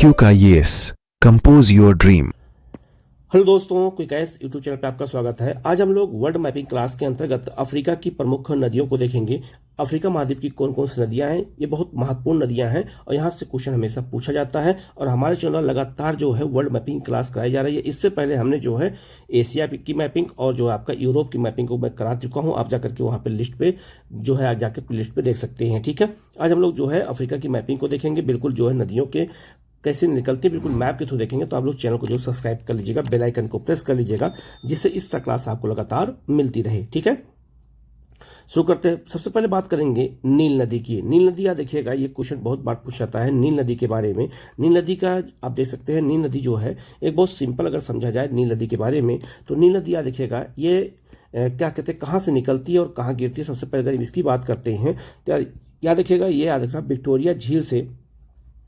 IQ का yes compose your dream. Hello दोस्तों, quick S YouTube channel पर आपका स्वागत है। आज हम लोग वर्ल्ड मैपिंग क्लास के अंतर्गत अफ्रीका की प्रमुख नदियों को देखेंगे। अफ्रीका महाद्वीप की कौन कौन सी नदियां हैं, ये बहुत महत्वपूर्ण नदियां हैं और यहाँ से क्वेश्चन हमेशा पूछा जाता है। और हमारे चैनल लगातार जो है वर्ल्ड मैपिंग क्लास कराई जा रही है। इससे पहले हमने जो है एशिया की मैपिंग और जो आपका यूरोप की मैपिंग को मैं करा चुका हूँ। आप जाकर के वहाँ पे लिस्ट पे जो है जाकर लिस्ट पे देख सकते हैं। ठीक है, आज हम लोग जो है अफ्रीका की मैपिंग को देखेंगे। बिल्कुल जो है नदियों के कैसे निकलती है बिल्कुल मैप के थ्रू देखेंगे। तो आप लोग चैनल को जो सब्सक्राइब कर लीजिएगा, बेल आइकन को प्रेस कर लीजिएगा, जिससे इस तरह क्लास आपको लगातार मिलती रहे। ठीक है, शुरू करते हैं। सबसे पहले बात करेंगे नील नदी की। नील नदी आप देखिएगा, ये क्वेश्चन बहुत बार पूछ जाता है नील नदी के बारे में। नील नदी का आप देख सकते हैं, नील नदी जो है एक बहुत सिंपल अगर समझा जाए नील नदी के बारे में, तो नील नदी आप देखिएगा ये क्या कहते हैं, कहाँ से निकलती है और कहाँ गिरती है। सबसे पहले अगर इसकी बात करते हैं तो याद रखिएगा, ये याद रखना विक्टोरिया झील से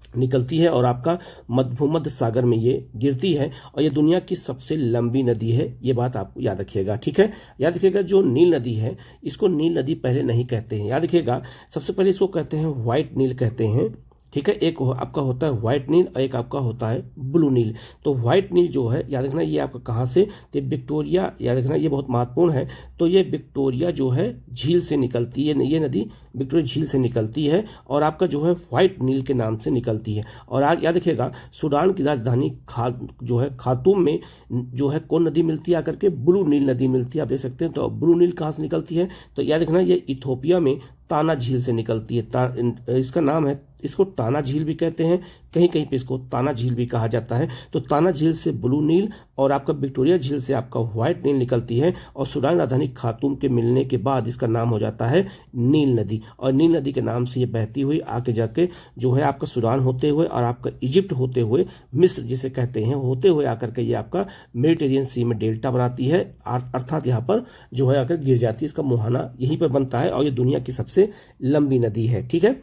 निकलती है और आपका भूमध्य सागर में ये गिरती है और ये दुनिया की सबसे लंबी नदी है। ये बात आपको याद रखिएगा। ठीक है, याद रखिएगा जो नील नदी है इसको नील नदी पहले नहीं कहते हैं। याद रखिएगा, सबसे पहले इसको कहते हैं व्हाइट नील कहते हैं। ठीक है, एक आपका होता है व्हाइट नील और एक आपका होता है ब्लू नील। तो व्हाइट नील जो है याद रखना, ये आपका कहाँ से, तो विक्टोरिया, याद रखना ये बहुत महत्वपूर्ण है। तो ये विक्टोरिया जो है झील से निकलती है, ये नदी विक्टोरिया झील से निकलती है और आपका जो है व्हाइट नील के नाम से निकलती है। और आज याद रखिएगा, सूडान की राजधानी जो है खार्तूम में जो है कौन नदी मिलती है आकर के, ब्लू नील नदी मिलती है। आप देख सकते हैं, तो ब्लू नील कहाँ से निकलती है, तो याद रखना ये इथोपिया में ताना झील से निकलती है। इसका नाम है, इसको ताना झील भी कहते हैं, कहीं कहीं पे इसको ताना झील भी कहा जाता है। तो ताना झील से ब्लू नील और आपका विक्टोरिया झील से आपका व्हाइट नील निकलती है और सूडान राजधानी खार्तूम के मिलने के बाद इसका नाम हो जाता है नील नदी। और नील नदी के नाम से ये बहती हुई आके जाके जो है आपका सूडान होते हुए और आपका इजिप्ट होते हुए, मिस्र जिसे कहते हैं, होते हुए आकर के ये आपका मेडिटेरियन सी में डेल्टा बनाती है, अर्थात यहाँ पर जो है आकर गिर जाती है। इसका मुहाना यहीं पर बनता है और ये दुनिया की सबसे लंबी नदी है। ठीक है,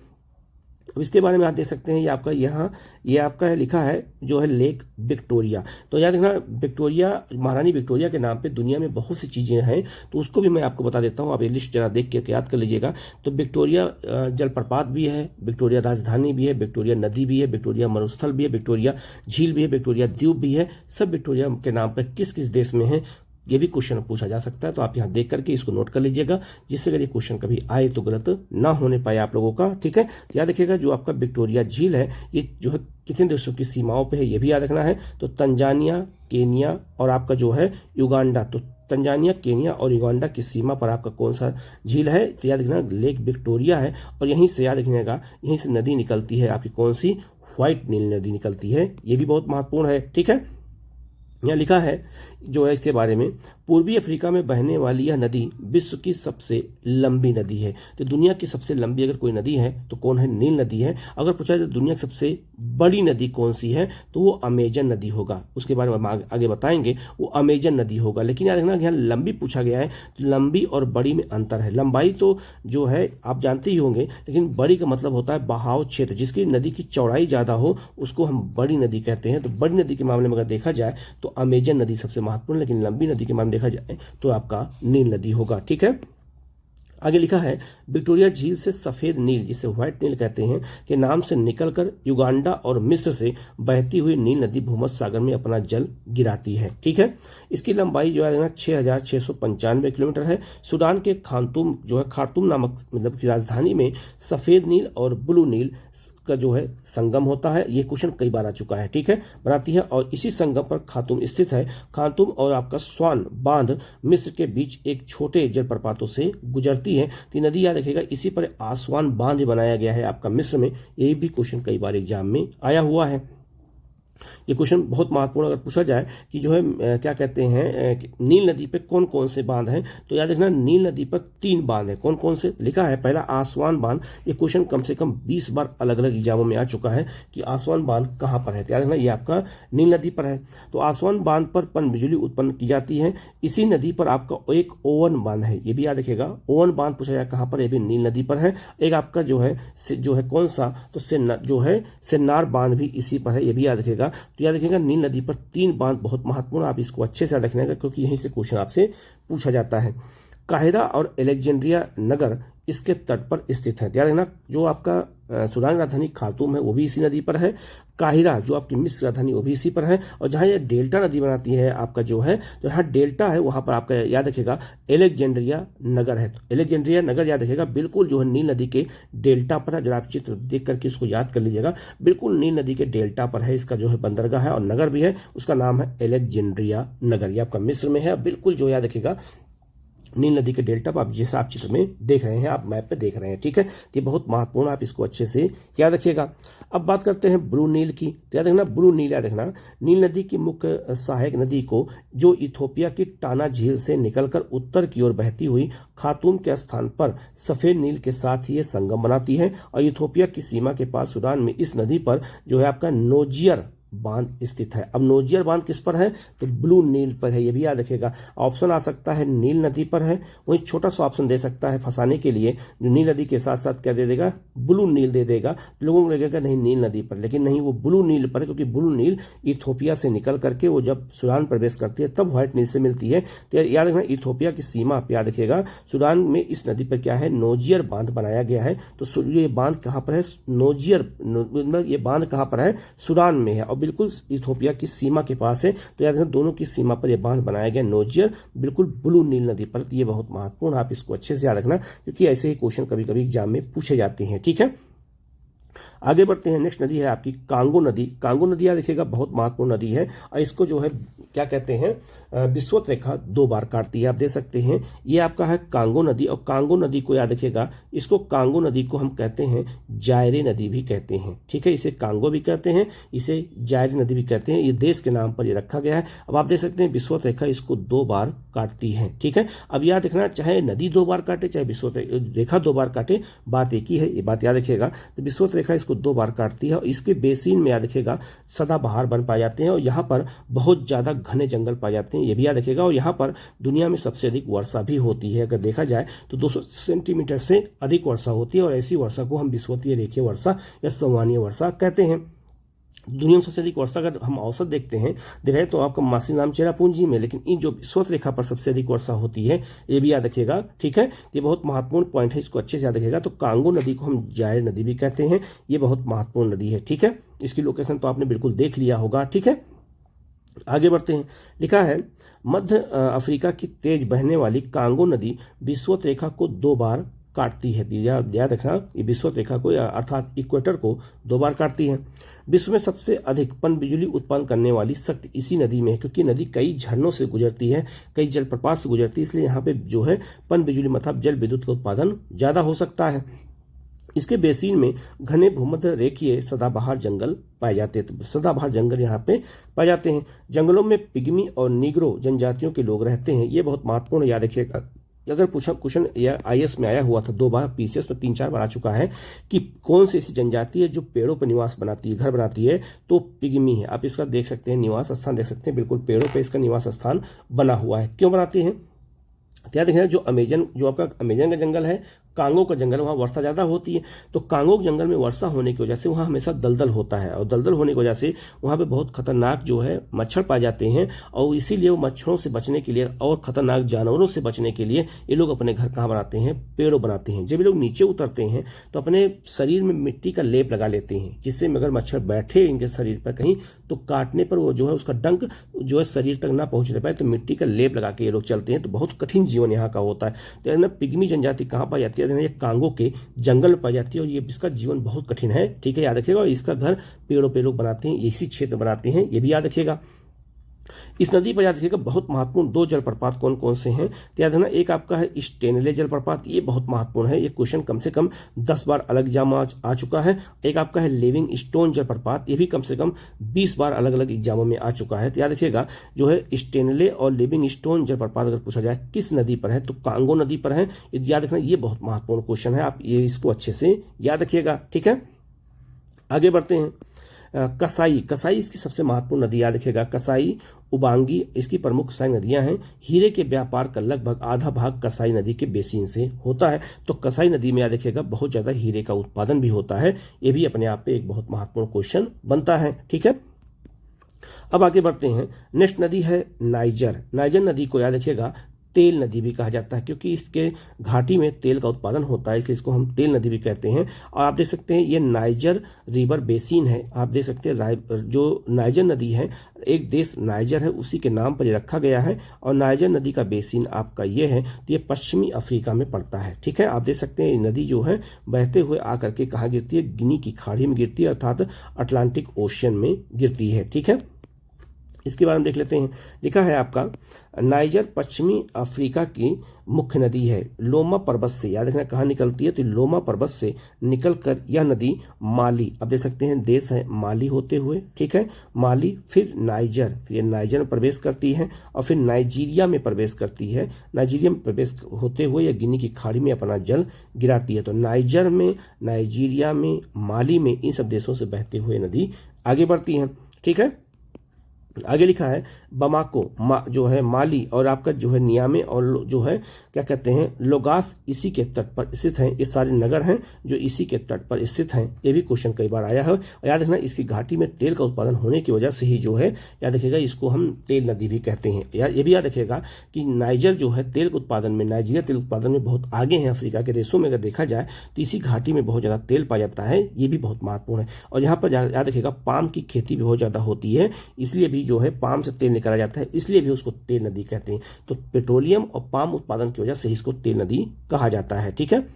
अब इसके बारे में आप देख सकते हैं, ये आपका यहाँ ये आपका है लिखा है जो है लेक विक्टोरिया। तो याद रखना, विक्टोरिया, महारानी विक्टोरिया के नाम पे दुनिया में बहुत सी चीज़ें हैं, तो उसको भी मैं आपको बता देता हूँ। आप ये लिस्ट जरा देख के याद कर लीजिएगा। तो विक्टोरिया जलप्रपात भी है, विक्टोरिया राजधानी भी है, विक्टोरिया नदी भी है, विक्टोरिया मरुस्थल भी है, विक्टोरिया झील भी है, विक्टोरिया द्वीप भी है। सब विक्टोरिया के नाम पर किस किस देश में है, ये भी क्वेश्चन पूछा जा सकता है। तो आप यहाँ देख करके इसको नोट कर लीजिएगा, जिससे अगर ये क्वेश्चन कभी आए तो गलत ना होने पाए आप लोगों का। ठीक है, तो याद रखिएगा जो आपका विक्टोरिया झील है ये जो है कितने देशों की सीमाओं पे है, ये भी याद रखना है। तो तंजानिया, केनिया और आपका जो है युगांडा, तो तंजानिया, केनिया और युगांडा की सीमा पर आपका कौन सा झील है, तो याद रखना लेक विक्टोरिया है। और यहीं से याद रखिएगा, यहीं से नदी निकलती है आपकी कौन सी, व्हाइट नील नदी निकलती है। ये भी बहुत महत्वपूर्ण है। ठीक है, यहाँ लिखा है जो है इसके बारे में, पूर्वी अफ्रीका में बहने वाली यह नदी विश्व की सबसे लंबी नदी है। तो दुनिया की सबसे लंबी अगर कोई नदी है तो कौन है, नील नदी है। अगर पूछा जाए दुनिया की सबसे बड़ी नदी कौन सी है, तो वो अमेजन नदी होगा। उसके बारे में हम आगे बताएंगे, वो अमेजन नदी होगा। लेकिन याद रखना, यहाँ लंबी पूछा गया है, तो लंबी और बड़ी में अंतर है। लंबाई तो जो है आप जानते ही होंगे, लेकिन बड़ी का मतलब होता है बहाव क्षेत्र, जिसकी नदी की चौड़ाई ज़्यादा हो उसको हम बड़ी नदी कहते हैं। तो बड़ी नदी के मामले में अगर देखा जाए तो अमेजन नदी सबसे महत्वपूर्ण, लेकिन लंबी नदी के मामले में देखा जाए तो आपका नील नदी होगा। ठीक है, आगे लिखा है, विक्टोरिया झील से सफेद नील, जिसे व्हाइट नील कहते हैं, के नाम से निकलकर युगांडा और मिस्र से बहती हुई नील नदी भूमध्य सागर में अपना जल गिराती है। ठीक है, इसकी लंबाई जो है 6,695 किलोमीटर है। सूडान के खार्तूम जो है, खार्तूम नामक मतलब की राजधानी में सफेद नील और ब्लू नील का जो है संगम होता है। ये क्वेश्चन कई बार आ चुका है। ठीक है, बनाती है और इसी संगम पर खार्तूम स्थित है। खार्तूम और आपका स्वान बांध मिस्र के बीच एक छोटे जलप्रपातों से गुजरती है। तो नदी याद रखिएगा, इसी पर आसवान बांध बनाया गया है आपका मिस्र में। यही भी क्वेश्चन कई बार एग्जाम में आया हुआ है। ये क्वेश्चन बहुत महत्वपूर्ण अगर पूछा जाए कि जो है क्या कहते हैं, नील नदी पे कौन कौन से बांध हैं, तो याद रखना नील नदी पर 3 बांध हैं। कौन कौन से लिखा है, पहला आसवान बांध। ये क्वेश्चन कम से कम 20 बार अलग अलग एग्जामों में आ चुका है कि आसवान बांध कहाँ पर है। तो याद रखना ये आपका नील नदी पर है। तो आसवान बांध पर पन बिजली उत्पन्न की जाती है। इसी नदी पर आपका एक ओवन बांध है, ये भी याद रखिएगा। ओवन बांध पूछा जाए कहाँ पर, ये भी नील नदी पर है। एक आपका जो है कौन सा, तो जो है सेन्नार बांध भी इसी पर है, ये भी याद रखिएगा। तो याद रखिएगा नील नदी पर 3 बांध बहुत महत्वपूर्ण, आप इसको अच्छे से याद रखिएगा क्योंकि यहीं से क्वेश्चन आपसे पूछा जाता है। काहिरा और अलेक्जेंड्रिया नगर इसके तट पर स्थित है। याद रखना, जो आपका सूडान राजधानी खार्तूम है वो भी इसी नदी पर है। काहिरा जो आपकी मिस्र राजधानी वो भी इसी पर है। और जहाँ ये डेल्टा नदी बनाती है आपका जो है, जहाँ डेल्टा है वहाँ पर आपका याद रखिएगा अलेक्जेंड्रिया नगर है। तो अलेक्जेंड्रिया नगर याद रखिएगा बिल्कुल जो है नील नदी के डेल्टा पर है। जरा आप चित्र देख करके इसको याद कर लीजिएगा, बिल्कुल नील नदी के डेल्टा पर है। इसका जो है बंदरगाह है और नगर भी है, उसका नाम है अलेक्जेंड्रिया नगर। ये आपका मिस्र में है, बिल्कुल जो याद रखिएगा नील नदी के डेल्टा पर, आप जैसा आप चित्र में देख रहे हैं, आप मैप पे देख रहे हैं, ठीक है। तो ये बहुत महत्वपूर्ण, आप इसको अच्छे से याद रखिएगा। अब बात करते हैं ब्लू नील की। तो याद रखना, ब्लू नील याद रखना, नील नदी की मुख्य सहायक नदी को जो इथोपिया की टाना झील से निकलकर उत्तर की ओर बहती हुई खार्तूम के स्थान पर सफेद नील के साथ ही ये संगम बनाती है। और इथोपिया की सीमा के पास सूडान में इस नदी पर जो है आपका नोजियर बांध स्थित है। अब नोजियर बांध किस पर है? तो ब्लू नील पर है। ये भी याद रखिएगा। ऑप्शन आ सकता है नील नदी पर है, वही छोटा सा ऑप्शन दे सकता है फंसाने के लिए, जो नील नदी के साथ साथ क्या दे देगा, ब्लू नील दे देगा। लोगों को लगेगा नहीं नील नदी पर, लेकिन नहीं, वो ब्लू नील पर है, क्योंकि ब्लू नील इथोपिया से निकल करके वो जब सूडान प्रवेश करती है तब व्हाइट नील से मिलती है। तो याद रखना, इथोपिया की सीमा पर याद रखिएगा सूडान में इस नदी पर क्या है, नोजियर बांध बनाया गया है। तो ये बांध कहाँ पर है? नोजियर, मतलब ये बांध कहाँ पर है? सूडान में है और बिल्कुल इथोपिया की सीमा के पास है। तो याद रखना, दोनों की सीमा पर यह बांध बनाया गया नोजियर, बिल्कुल ब्लू नील नदी पर। तो ये बहुत महत्वपूर्ण, आप इसको अच्छे से याद रखना, क्योंकि ऐसे ही क्वेश्चन कभी कभी एग्जाम में पूछे जाते हैं, ठीक है। आगे बढ़ते हैं, नेक्स्ट नदी है आपकी कांगो नदी। कांगो नदी याद रखिएगा बहुत महत्वपूर्ण नदी है और इसको जो है क्या कहते हैं, विषुवत रेखा 2 बार काटती है। आप देख सकते हैं ये आपका है कांगो नदी। और कांगो नदी को याद रखिएगा, इसको कांगो नदी को हम कहते हैं जायरे नदी भी कहते हैं, ठीक है। इसे कांगो भी कहते हैं, इसे जायरे नदी भी कहते हैं। ये देश के नाम पर ये रखा गया है। अब आप देख सकते हैं विषुवत रेखा इसको 2 बार काटती है, ठीक है। अब याद रखना, चाहे नदी 2 बार काटे चाहे विषुवत रेखा 2 बार काटे, बात एक ही है, ये बात याद रखिएगा। तो विषुवत रेखा इसको 2 बार काटती है और इसके बेसिन में याद रखिएगा सदाबहार वन पाए जाते हैं और यहाँ पर बहुत ज्यादा घने जंगल पाए जाते हैं, ये भी याद रखिएगा। और यहाँ पर दुनिया में सबसे अधिक वर्षा भी होती है। अगर देखा जाए तो 200 सेंटीमीटर से अधिक वर्षा होती है और ऐसी वर्षा को हम विषुवतीय रेखीय वर्षा या संवहनीय वर्षा कहते हैं। दुनिया में सबसे अधिक वर्षा अगर हम औसत देखते हैं देखें तो आपका मासिनाम चेरापूंजी में, लेकिन इन जो विषुवत रेखा पर सबसे अधिक वर्षा होती है, ये भी याद रखिएगा, ठीक है। ये बहुत महत्वपूर्ण पॉइंट है, इसको अच्छे से याद रखिएगा। तो कांगो नदी को हम जायर नदी भी कहते हैं, ये बहुत महत्वपूर्ण नदी है, ठीक है। इसकी लोकेशन तो आपने बिल्कुल देख लिया होगा, ठीक है। आगे बढ़ते हैं, लिखा है मध्य अफ्रीका की तेज बहने वाली कांगो नदी विषुवत रेखा को 2 बार काटती है। याद रखना, ये विषुवत रेखा को अर्थात इक्वेटर को 2 बार काटती है। विश्व में सबसे अधिक पन बिजली उत्पन्न करने वाली शक्ति इसी नदी में है, क्योंकि नदी कई झरनों से गुजरती है, कई जलप्रपात से गुजरती है, इसलिए यहाँ पे जो है पन बिजली मतलब जल विद्युत का उत्पादन ज्यादा हो सकता है। इसके बेसिन में घने भूमध्य रेखीय सदाबहार जंगल पाए जाते हैं। तो सदाबहार जंगल यहाँ पे पाए जाते हैं। जंगलों में पिग्मी और नीग्रो जनजातियों के लोग रहते हैं, ये बहुत महत्वपूर्ण याद रखिएगा। अगर पूछा क्वेश्चन या आईएएस में आया हुआ था 2 बार, पीसीएस में 3-4 बार आ चुका है कि कौन सी ऐसी जनजाति है जो पेड़ों पर निवास बनाती है, घर बनाती है, तो पिग्मी है। आप इसका देख सकते हैं, निवास स्थान देख सकते हैं, बिल्कुल पेड़ों पे इसका निवास स्थान बना हुआ है। क्यों बनाती है? याद रखना, जो आपका अमेजन का जंगल है, कांगो का जंगल, वहाँ वर्षा ज़्यादा होती है। तो कांगो के जंगल में वर्षा होने की वजह से वहाँ हमेशा दलदल होता है और दलदल होने की वजह से वहाँ पे बहुत खतरनाक जो है मच्छर पाए जाते हैं। और इसीलिए वो मच्छरों से बचने के लिए और खतरनाक जानवरों से बचने के लिए ये लोग अपने घर कहाँ बनाते हैं? पेड़ों बनाते हैं। जब ये लोग नीचे उतरते हैं तो अपने शरीर में मिट्टी का लेप लगा लेते हैं, जिससे अगर मच्छर बैठे इनके शरीर पर कहीं तो काटने पर वो जो है उसका डंक जो है शरीर तक ना पहुँच पाए, तो मिट्टी का लेप लगा के ये लोग चलते हैं। तो बहुत कठिन जीवन यहाँ का होता है। तो ना पिग्मी जनजाति कहाँ पाई जाती है? ये कांगो के जंगल में पाई जाती है और ये इसका जीवन बहुत कठिन है, ठीक है, याद रखिएगा। और इसका घर पेड़ों पे लोग बनाते हैं, इसी क्षेत्र बनाते हैं, ये भी याद रखिएगा। इस नदी पर याद रखिएगा बहुत महत्वपूर्ण 2 जलप्रपात कौन कौन से हैं? तो याद रखना, एक आपका है स्टेनले जलप्रपात, ये बहुत महत्वपूर्ण है, ये क्वेश्चन कम से कम 10 बार अलग एग्जाम आ चुका है। एक आपका है लिविंग स्टोन जलप्रपात, ये भी कम से कम 20 बार अलग अलग एग्जामों में आ चुका है। तो याद रखिएगा, जो है स्टेनले और लिविंग स्टोन जलप्रपात अगर पूछा जाए किस नदी पर है तो कांगो नदी पर है। याद रखना, ये बहुत महत्वपूर्ण क्वेश्चन है, आप ये इसको अच्छे से याद रखिएगा, ठीक है। आगे बढ़ते हैं, कसाई इसकी सबसे महत्वपूर्ण नदी याद रखिएगा। कसाई, उबांगी इसकी प्रमुख कसाई नदियां हैं। हीरे के व्यापार का लगभग आधा भाग कसाई नदी के बेसिन से होता है। तो कसाई नदी में याद रखिएगा बहुत ज्यादा हीरे का उत्पादन भी होता है। ये भी अपने आप पे एक बहुत महत्वपूर्ण क्वेश्चन बनता है, ठीक है। अब आगे बढ़ते हैं, नेक्स्ट नदी है नाइजर। नाइजर नदी को याद रखिएगा तेल नदी भी कहा जाता है, क्योंकि इसके घाटी में तेल का उत्पादन होता है, इसलिए इसको हम तेल नदी भी कहते हैं। और आप देख सकते हैं ये नाइजर रिवर बेसिन है। आप देख सकते हैं जो नाइजर नदी है, एक देश नाइजर है उसी के नाम पर ये रखा गया है, और नाइजर नदी का बेसिन आपका ये है, तो ये पश्चिमी अफ्रीका में पड़ता है। ठीक है, आप देख सकते हैं ये नदी जो है बहते हुए आकर के कहाँ गिरती है, गिनी की खाड़ी में गिरती है, अर्थात अटलांटिक ओशियन में गिरती है। ठीक है, इसके बारे में देख लेते हैं। लिखा है आपका नाइजर पश्चिमी अफ्रीका की मुख्य नदी है। लोमा पर्वत से, याद रखना कहाँ निकलती है, तो लोमा पर्वत से निकलकर यह नदी माली, अब देख सकते हैं देश है माली होते हुए, ठीक है, माली, फिर नाइजर, फिर ये नाइजर में प्रवेश करती है और फिर नाइजीरिया में प्रवेश करती है। नाइजीरिया में प्रवेश होते हुए यह गिनी की खाड़ी में अपना जल गिराती है। तो नाइजर में, नाइजीरिया में, माली में, इन सब देशों से बहते हुए नदी आगे बढ़ती है। ठीक है, आगे लिखा है बमाको जो है माली, और आपका जो है नियामे और जो है क्या कहते हैं लोगास इसी के तट पर स्थित हैं। ये सारे नगर हैं जो इसी के तट पर स्थित हैं। ये भी क्वेश्चन कई बार आया है। और याद रखना इसकी घाटी में तेल का उत्पादन होने की वजह से ही जो है, याद रखिएगा इसको हम तेल नदी भी कहते हैं। ये भी याद रखिएगा कि नाइजर जो है तेल के उत्पादन में, नाइजीरिया तेल उत्पादन में बहुत आगे हैं अफ्रीका के देशों में। अगर देखा जाए तो इसी घाटी में बहुत ज़्यादा तेल पाया जाता है, ये भी बहुत महत्वपूर्ण है। और यहाँ पर याद रखिएगा पाम की खेती भी बहुत ज़्यादा होती है, इसलिए भी जो है पाम से तेल निकाला जाता है, इसलिए भी उसको तेल नदी कहते हैं। तो पेट्रोलियम और पाम उत्पादन की वजह से इसको तेल नदी कहा जाता है। ठीक है,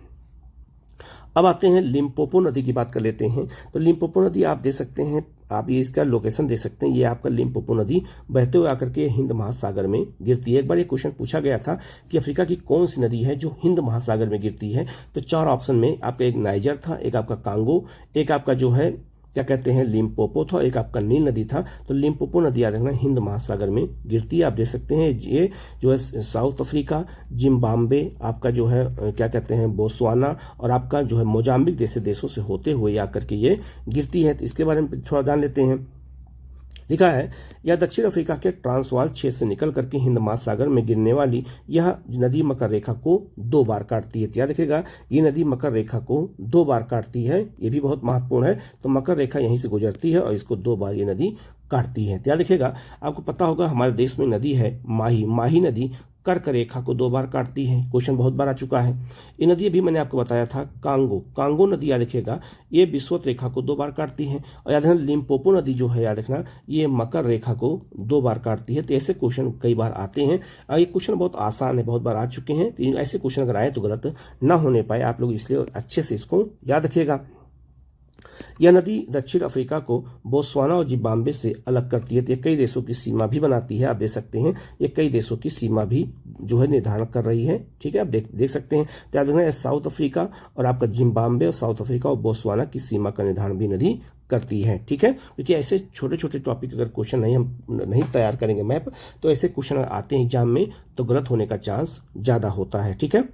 अब आते हैं लिम्पोपो नदी की बात कर लेते हैं। तो लिम्पोपो नदी आप देख सकते हैं, आप ये इसका लोकेशन दे सकते हैं। ये आपका लिम्पोपो नदी बहते हुए आकर के हिंद महासागर में गिरती है। एक बार ये क्वेश्चन पूछा गया था कि अफ्रीका की कौन सी नदी है जो हिंद महासागर में गिरती है, तो 4 ऑप्शन में आपका एक नाइजर था, एक आपका कांगो, एक आपका जो है क्या कहते हैं लिम्पोपो था, एक आपका नील नदी था। तो लिम्पोपो नदी याद रखना हिंद महासागर में गिरती है। आप देख सकते हैं ये जो है साउथ अफ्रीका, जिम्बाब्वे, आपका जो है क्या कहते हैं बोत्सवाना, और आपका जो है मोजाम्बिक जैसे देशों से होते हुए आकर के ये गिरती है। तो इसके बारे में थोड़ा जान लेते हैं। लिखा है यह दक्षिण अफ्रीका के ट्रांसवाल क्षेत्र से निकल करके हिंद महासागर में गिरने वाली यह नदी मकर रेखा को 2 बार काटती है। याद रखिएगा ये नदी मकर रेखा को 2 बार काटती है, ये भी बहुत महत्वपूर्ण है। तो मकर रेखा यहीं से गुजरती है और इसको 2 बार ये नदी काटती है। याद रखिएगा, आपको पता होगा हमारे देश में नदी है माही नदी कर्क रेखा को 2 बार काटती है। क्वेश्चन बहुत बार आ चुका है। ये नदी अभी मैंने आपको बताया था कांगो नदी, याद रखिएगा ये विषुवत रेखा को 2 बार काटती है। और याद रखना लिम्पोपो नदी जो है, याद रखना ये मकर रेखा को 2 बार काटती है। तो ऐसे क्वेश्चन कई बार आते हैं और ये क्वेश्चन बहुत आसान है, बहुत बार आ चुके हैं। तो ऐसे क्वेश्चन अगर आए तो गलत ना होने पाए आप लोग, इसलिए अच्छे से इसको याद रखिएगा। यह नदी दक्षिण अफ्रीका को बोत्सवाना और जिम्बाब्वे से अलग करती है। तो ये कई देशों की सीमा भी बनाती है। आप देख सकते हैं ये कई देशों की सीमा भी जो है निर्धारण कर रही है। ठीक है, आप देख सकते हैं। तो याद रखना साउथ अफ्रीका और आपका जिम्बाब्वे और साउथ अफ्रीका और बोत्सवाना की सीमा का निर्धारण भी नदी करती है। ठीक है, क्योंकि ऐसे छोटे छोटे टॉपिक अगर क्वेश्चन हम नहीं तैयार करेंगे मैप, तो ऐसे क्वेश्चन आते हैं एग्जाम में तो गलत होने का चांस ज़्यादा होता है। ठीक है,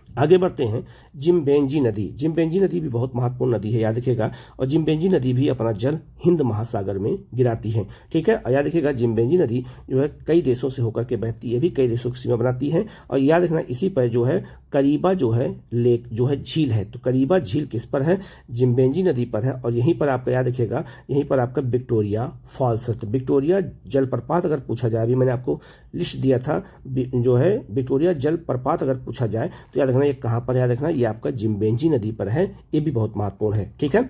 आगे बढ़ते हैं। जिम्बेंजी नदी भी बहुत महत्वपूर्ण नदी है, याद रखिएगा। और जिम्बेंजी नदी भी अपना जल हिंद महासागर में गिराती है। ठीक है, याद रखिएगा जिम्बेंजी नदी जो है कई देशों से होकर के बहती है, भी कई देशों की सीमा बनाती है। और याद रखना इसी पर जो है करीबा जो है लेक जो है झील है। तो करीबा झील किस पर है, जिम्बेंजी नदी पर है। और यहीं पर आपका याद रखिएगा, यहीं पर आपका विक्टोरिया फॉल्स है। तो विक्टोरिया जलप्रपात अगर पूछा जाए, अभी मैंने आपको लिस्ट दिया था जो है विक्टोरिया जलप्रपात अगर पूछा जाए तो याद रखना ये कहाँ पर, याद रखना ये आपका जिम्बेंजी नदी पर है। ये भी बहुत महत्वपूर्ण है। ठीक है,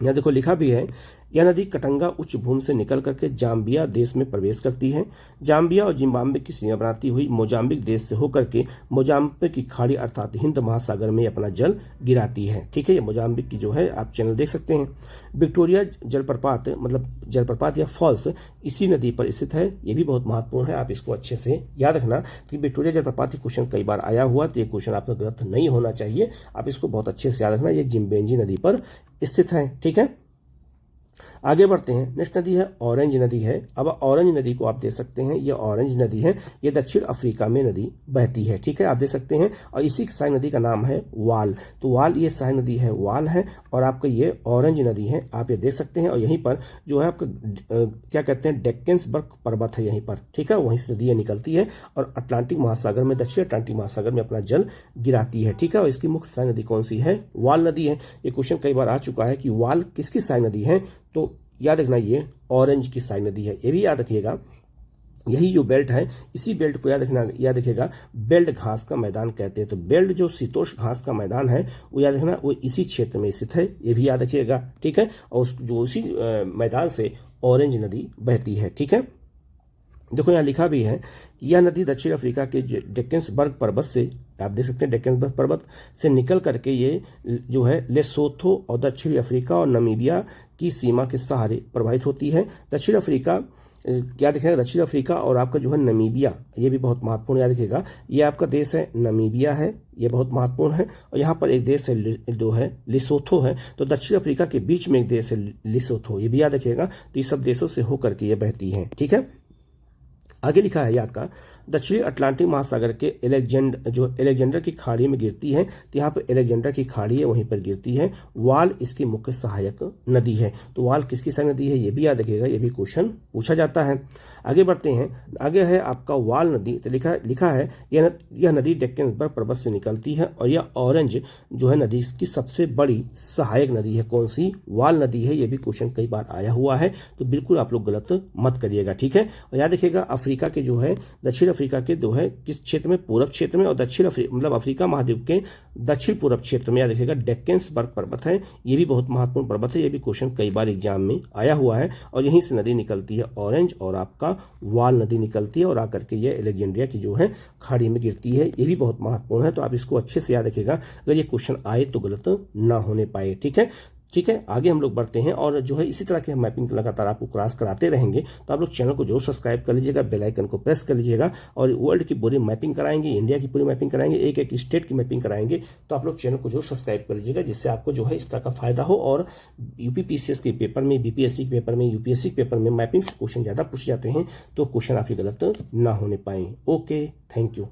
यहाँ देखो लिखा भी है यह नदी कटंगा उच्च भूमि से निकल करके जाम्बिया देश में प्रवेश करती है। जाम्बिया और जिम्बाब्वे की सीमा बनाती हुई मोजाम्बिक देश से होकर के मोजाम्बिक की खाड़ी अर्थात हिंद महासागर में अपना जल गिराती है। ठीक है, ये मोजाम्बिक की जो है आप चैनल देख सकते हैं। विक्टोरिया जलप्रपात मतलब जलप्रपात या फॉल्स इसी नदी पर स्थित है। ये भी बहुत महत्वपूर्ण है, आप इसको अच्छे से याद रखना कि विक्टोरिया जलप्रपात क्वेश्चन कई बार आया हुआ, तो ये क्वेश्चन आपका गलत नहीं होना चाहिए। आप इसको बहुत अच्छे से याद रखना, ये जिम्बेंजी नदी पर स्थित है। ठीक है, आगे बढ़ते हैं। नेक्स्ट नदी है ऑरेंज नदी है। अब ऑरेंज नदी को आप देख सकते हैं, ये ऑरेंज नदी है, ये दक्षिण अफ्रीका में नदी बहती है। ठीक है, आप देख सकते हैं। और इसी सहायक नदी का नाम है वाल। तो वाल ये सहायक नदी है, वाल है। और आपका ये ऑरेंज नदी है, आप ये देख सकते हैं। और यहीं पर जो है आपका क्या कहते हैं डेक्कन्सबर्ग पर्वत है यहीं पर। ठीक है, वहीं से नदी निकलती है और अटलांटिक महासागर में, दक्षिण अटलांटिक महासागर में अपना जल गिराती है। ठीक है, और इसकी मुख्य सहायक नदी कौन सी है, वाल नदी है। ये क्वेश्चन कई बार आ चुका है कि वाल किसकी सहायक नदी है, तो याद रखना ये ऑरेंज की सहायक नदी है। ये भी याद रखिएगा यही जो बेल्ट है, इसी बेल्ट को याद रखिएगा बेल्ट घास का मैदान कहते हैं। तो बेल्ट जो शीतोष्ण घास का मैदान है वो याद रखना, वो इसी क्षेत्र में स्थित है, ये भी याद रखिएगा, ठीक है। और उसी मैदान से ऑरेंज नदी बहती है, ठीक है। देखो यहाँ लिखा भी है कि यह नदी दक्षिण अफ्रीका के डेक्कन्सबर्ग पर्वत से, आप देख सकते हैं डेक्कन्सबर्ग पर्वत से निकल करके ये जो है लेसोथो और दक्षिणी अफ्रीका और नामीबिया की सीमा के सहारे प्रवाहित होती है। दक्षिण अफ्रीका याद रखिएगा, दक्षिण अफ्रीका और आपका जो है नामीबिया, ये भी बहुत महत्वपूर्ण याद रखिएगा। ये आपका देश है नामीबिया है, ये बहुत महत्वपूर्ण है। और यहाँ पर एक देश है जो है लिसोथो है। तो दक्षिण अफ्रीका के बीच में एक देश है लिसोथो, ये भी याद रखिएगा। तो ये सब देशों से होकर के ये बहती है, ठीक है। आगे लिखा है आपका दक्षिणी अटलांटिक महासागर के एलेक्जेंडर की खाड़ी में गिरती है। तो यहाँ पर एलेक्जेंडर की खाड़ी है, वहीं पर गिरती है। वाल इसकी मुख्य सहायक नदी है। तो वाल किसकी सहायक नदी है, ये भी याद रखिएगा, ये भी क्वेश्चन पूछा जाता है। आगे बढ़ते हैं, आगे है आपका वाल नदी। तो लिखा है यह नदी डेक्कन्सबर्ग पर्वत से निकलती है और यह ऑरेंज जो है नदी इसकी सबसे बड़ी सहायक नदी है। कौन सी, वाल नदी है। ये भी क्वेश्चन कई बार आया हुआ है, तो बिल्कुल आप लोग गलत मत करिएगा, ठीक है। और याद रखिएगा अफ्रीका के जो है दक्षिण अफ्रीका के जो है किस क्षेत्र में, पूरब क्षेत्र में, और दक्षिण मतलब अफ्रीका महाद्वीप के दक्षिण पूरब क्षेत्र में याद रखिएगा डेक्कन्सबर्ग पर्वत है। ये भी बहुत महत्वपूर्ण पर्वत है, ये भी क्वेश्चन कई बार एग्जाम में आया हुआ है। और यहीं से नदी निकलती है ऑरेंज, और आपका वाल नदी निकलती है और आकर के ये एलेक्जेंड्रिया की जो है खाड़ी में गिरती है। ये भी बहुत महत्वपूर्ण है, तो आप इसको अच्छे से याद रखिएगा, अगर ये क्वेश्चन आए तो गलत ना होने पाए, ठीक है। ठीक है, आगे हम लोग बढ़ते हैं और जो है इसी तरह के हम मैपिंग लगातार आपको क्लास कराते रहेंगे। तो आप लोग चैनल को जरूर सब्सक्राइब कर लीजिएगा, बेल आइकन को प्रेस कर लीजिएगा। और वर्ल्ड की पूरी मैपिंग कराएंगे, इंडिया की पूरी मैपिंग कराएंगे, एक एक स्टेट की मैपिंग कराएंगे। तो आप लोग चैनल को जरूर सब्सक्राइब कर लीजिएगा, जिससे आपको जो है इस तरह का फायदा हो। और यूपीपीसीएस के पेपर में, बीपीएससी के पेपर में, यूपीएससी के पेपर में मैपिंग से क्वेश्चन ज़्यादा पूछे जाते हैं, तो क्वेश्चन आपके गलत ना होने पाए। Okay, thank you.